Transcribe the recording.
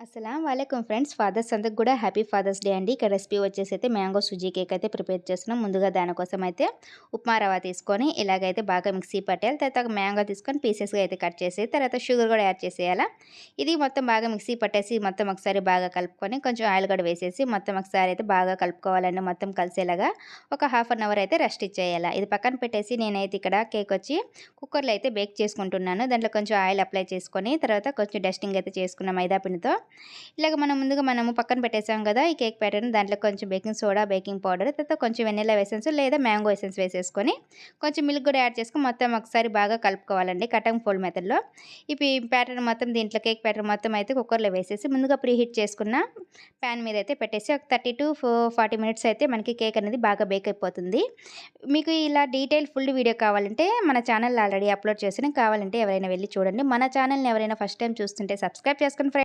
అస్సలం వాలేకుమ్ friends. Fathers అందరికి కూడా హ్యాపీ ఫాదర్స్ డే అండి. ఇక్కడ రెసిపీ వచ్చేసి అయితే మ్యాంగో సుజీ కేక్ అయితే ప్రిపేర్ చేస్తున్నాం. ముందుగా దానికోసం అయితే ఉప్మా రవ్వ తీసుకొని ఇలాగైతే బాగా మిక్సీ పట్టేయాలి. తర్వాత మ్యాంగో తీసుకొని పీసెస్గా అయితే కట్ చేసి తర్వాత షుగర్ కూడా యాడ్ చేసేయాలి. ఇది మొత్తం బాగా మిక్సీ పట్టేసి మొత్తం ఒకసారి బాగా కలుపుకొని కొంచెం ఆయిల్ కూడా వేసేసి మొత్తం ఒకసారి అయితే బాగా కలుపుకోవాలండి. మొత్తం కలిసేలాగా ఒక హాఫ్ అన్ అవర్ అయితే రెస్ట్ ఇచ్చేయాలి. ఇది పక్కన పెట్టేసి నేనైతే ఇక్కడ కేక్ వచ్చి కుక్కర్లో అయితే బేక్ చేసుకుంటున్నాను. దాంట్లో కొంచెం ఆయిల్ అప్లై చేసుకొని తర్వాత కొంచెం డస్టింగ్ అయితే చేసుకున్న మైదా పిండితో ఇలాగ మనము పక్కన పెట్టేసాం కదా ఈ కేక్ ప్యాటర్న్. దాంట్లో కొంచెం బేకింగ్ సోడా, బేకింగ్ పౌడర్, తర్వాత కొంచెం వెనిల్లా ఎసెన్స్ లేదా మ్యాంగో ఎసెన్స్ వేసేసుకొని కొంచెం మిల్క్ కూడా యాడ్ చేసుకొని మొత్తం ఒకసారి బాగా కలుపుకోవాలండి కటంగ్ ఫోల్డ్ మెథడ్లో. ఈ ప్యాటర్న్ మొత్తం దీంట్లో కేక్ ప్యాటర్న్ మొత్తం అయితే కుక్కర్లో వేసేసి ముందుగా ప్రీహీట్ చేసుకున్న ప్యాన్ మీద అయితే పెట్టేసి ఒక 30 to 40 మినిట్స్ అయితే మనకి కేక్ అనేది బాగా బేక్ అయిపోతుంది. మీకు ఇలా ఫుల్ వీడియో కావాలంటే మన ఛానల్ ఆల్రెడీ అప్లోడ్ చేసిన, కావాలంటే ఎవరైనా వెళ్ళి చూడండి. మన ఛానల్ని ఎవరైనా ఫస్ట్ టైం చూస్తుంటే సబ్స్క్రైబ్ చేసుకొని